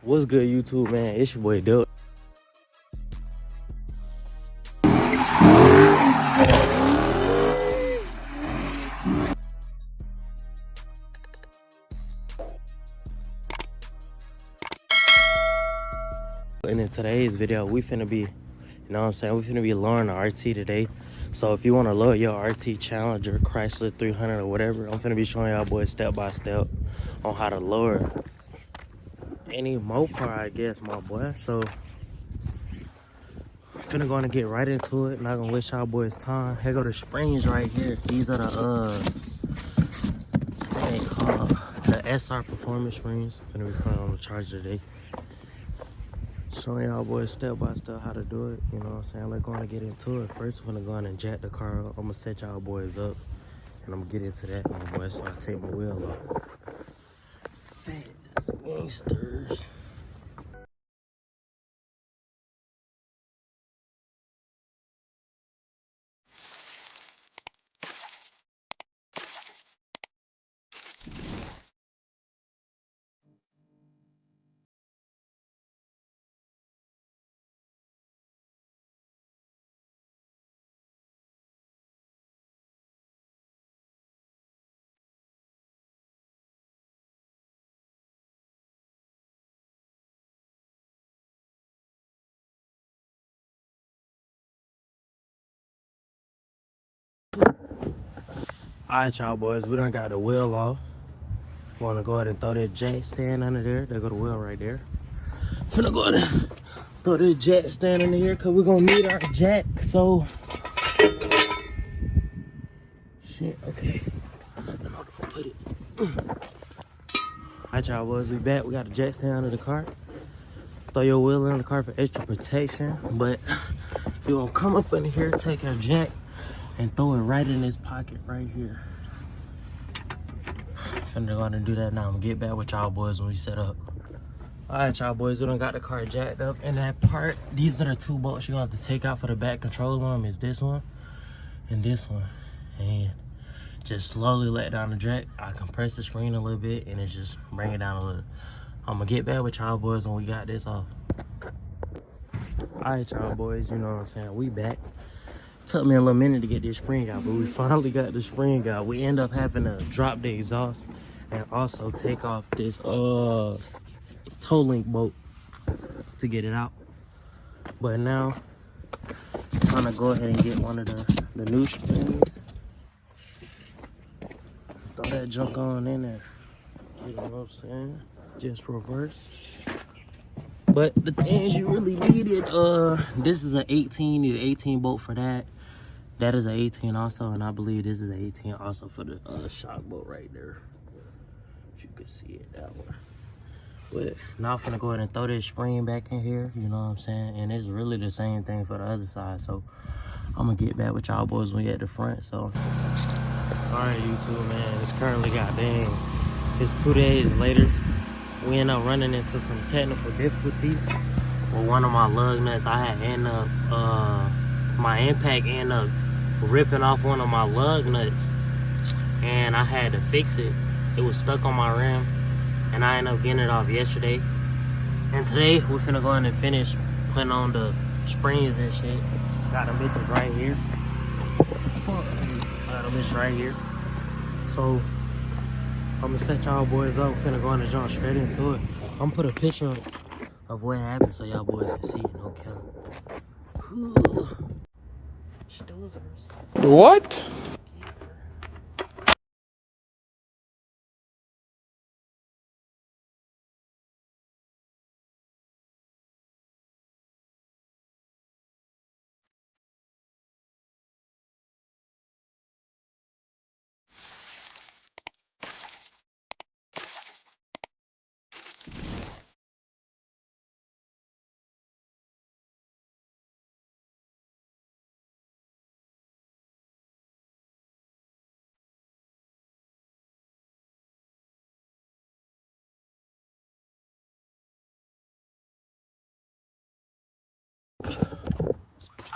What's good, YouTube, man? It's your boy Dub. And in today's video, we finna be, we finna be lowering the RT today. So if you want to lower your RT Challenger, Chrysler 300 or whatever, I'm finna be showing y'all boys step by step on how to lower any mopar, I guess, my boy. So I'm finna go and get right into it. Not gonna waste y'all boys time. Here go the springs right here. These are the what they call the SR Performance springs. I'm finna be putting on the charger today. Showing y'all boys step by step how to do it. You know what I'm saying? Let's go on and get into it. First, I'm gonna go on and jack the car up. I'm gonna set y'all boys up, and I'm gonna get into that, my boy. So I take my wheel off. Fast gangsters. Alright, y'all boys, we done got the wheel off. Wanna go ahead and throw that jack stand under there. There go the wheel right there. Finna go ahead and throw this jack stand in here, cause we're gonna need our jack. So shit, okay. I don't know where to put it. Alright, y'all boys, we back. We got the jack stand under the car. Throw your wheel in the car for extra protection, but you gonna come up in here, take your jack, and throw it right in this pocket right here. Finna go ahead and do that now. I'm gonna get back with y'all boys when we set up. Alright, y'all boys, we done got the car jacked up. In that part, these are the two bolts you're gonna have to take out for the back control arm. Is this one and this one. And just slowly let down the jack. I compress the screen a little bit and it just bring it down a little. I'm gonna get back with y'all boys when we got this off. Alright, y'all boys, you know what I'm saying? We back. Took me a little minute to get this spring out, but we finally got the spring out. We end up having to drop the exhaust and also take off this toe link bolt to get it out. But now it's time to go ahead and get one of the new springs. Throw that junk on in there. You know what I'm saying? Just reverse. But the things you really needed, this is an 18, need an 18 bolt for that. That is an 18 also, and I believe this is an 18 also for the shock bolt right there. If you can see it, that one. But now I'm finna go ahead and throw this spring back in here, you know what I'm saying? And it's really the same thing for the other side. So I'm gonna get back with y'all boys when we at the front, so. All right, YouTube, man, it's currently goddamn, it's 2 days later. We end up running into some technical difficulties with one of my lug nuts. I had end up, my impact ended up ripping off one of my lug nuts, and I had to fix it. It was stuck on my rim, and I ended up getting it off yesterday. And today we're finna go in and finish putting on the springs and shit. Got them bitches right here. Got them bitches right here. So I'm gonna set y'all boys up. I'm finna go on and jump straight into it. I'm gonna put a picture of what happened so y'all boys can see. No cap. What?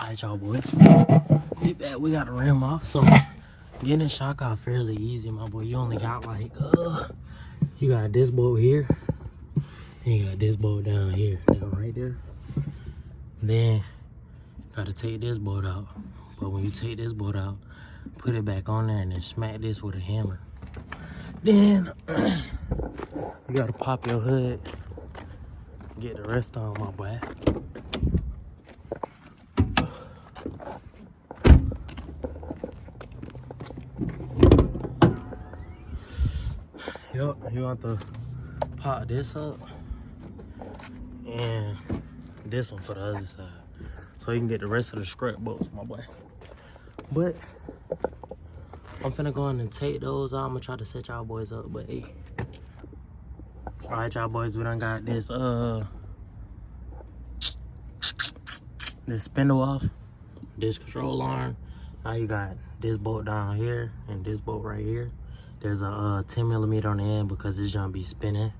Alright, y'all boys. Get back. We got the rim off, so getting the shock off fairly easy, my boy. You only got like you got this bolt here, You got this bolt down here, down right there. Then gotta take this bolt out. But when you take this bolt out, put it back on there and then smack this with a hammer. Then you gotta pop your hood, get the rest on, my boy. Yup, you want to pop this up and this one for the other side, so you can get the rest of the scrap bolts, my boy. But I'm finna go in and take those out. I'm gonna try to set y'all boys up, but hey. Alright, y'all boys, we done got this this spindle off, this control arm. Now you got this bolt down here and this bolt right here. There's a 10 millimeter on the end because this gonna be spinning,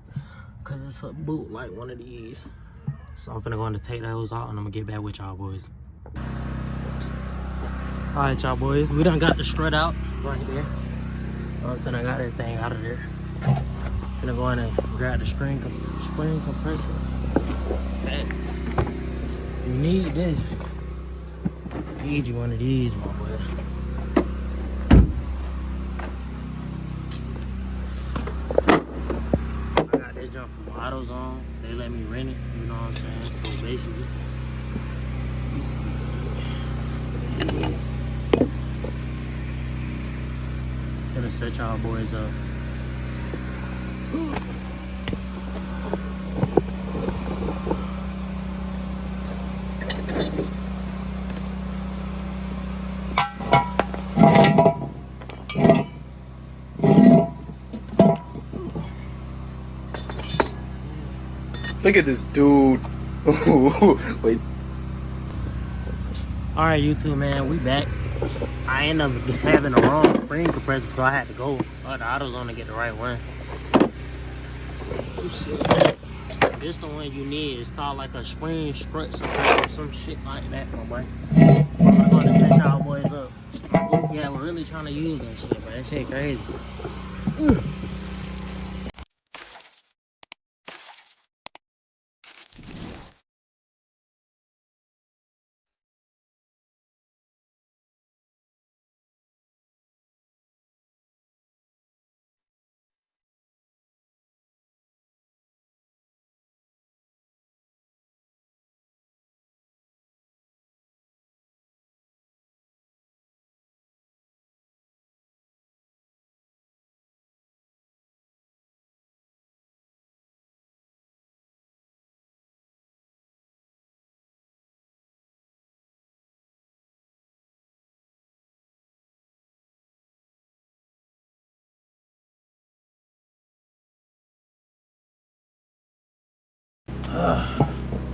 because it's a boot like one of these. So I'm finna go in to take those out and I'm gonna get back with y'all boys. Alright, y'all boys, we done got the strut out. It's right there. I'm saying, I got everything out of there. Finna go in and grab the spring compressor. Facts. You need this. You need you one of these, my boy. I got this jump from AutoZone. They let me rent it, you know what I'm saying? So basically, you see this. Finna set y'all boys up. Look at this dude. Wait. Alright, YouTube, man, we back. I ended up having the wrong spring compressor, so I had to go the AutoZone to get the right one. Oh shit. This the one you need. It's called like a spring strut suppressor or some shit like that, my boy. I'm gonna set y'all boys up. Yeah, we're really trying to use that shit, but that shit crazy.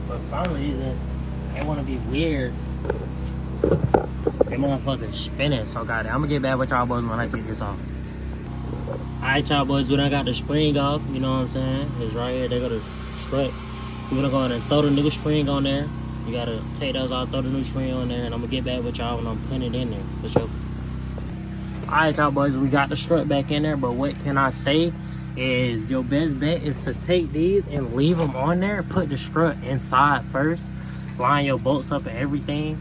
For some reason, they want to be weird. They motherfuckers spinning so goddamn. I'm gonna get back with y'all boys when I get this off. Alright, y'all boys, we done got the spring off. You know what I'm saying? It's right here. They got a strut. We're gonna go ahead and throw the new spring on there. You gotta take those out, throw the new spring on there, and I'm gonna get back with y'all when I'm putting it in there for sure. Alright, y'all boys, we got the strut back in there, but what can I say is your best bet is to take these and leave them on there. Put the strut inside first, line your bolts up and everything.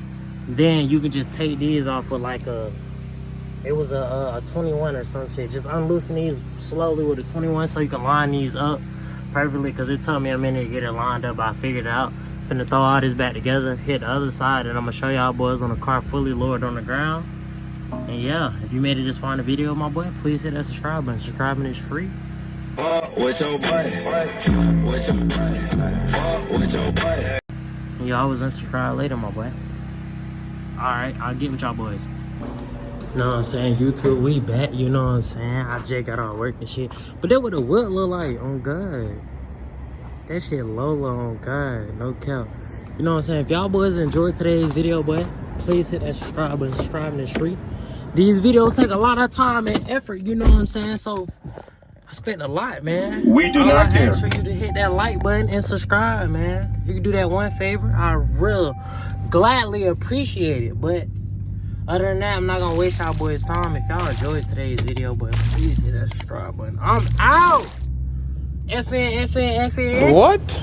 Then you can just take these off with like it was a 21 or some shit. Just unloosen these slowly with a 21 so you can line these up perfectly, because it took me a minute to get it lined up. I figured it out. Finna throw all this back together, hit the other side, and I'm gonna show y'all boys on the car fully lowered on the ground. And yeah, if you made it this far in the video, my boy, please hit that subscribe button. Subscribing is free. With your boy. With your boy. With your boy. And y'all was unsubscribe later, my boy. Alright, I'll get with y'all boys. Know what I'm saying? YouTube, we back, you know what I'm saying? I just got all work and shit. But that what the wheel look like, on God. That shit Lola, on God, no cap. You know what I'm saying? If y'all boys enjoyed today's video, boy, please hit that subscribe button. Subscribing is free. These videos take a lot of time and effort, you know what I'm saying? So I spent a lot, man. We do not care. I ask for you to hit that like button and subscribe, man. If you can do that one favor, I real gladly appreciate it. But other than that, I'm not gonna waste y'all boys' time. If y'all enjoyed today's video, but please hit that subscribe button. I'm out. FN. What?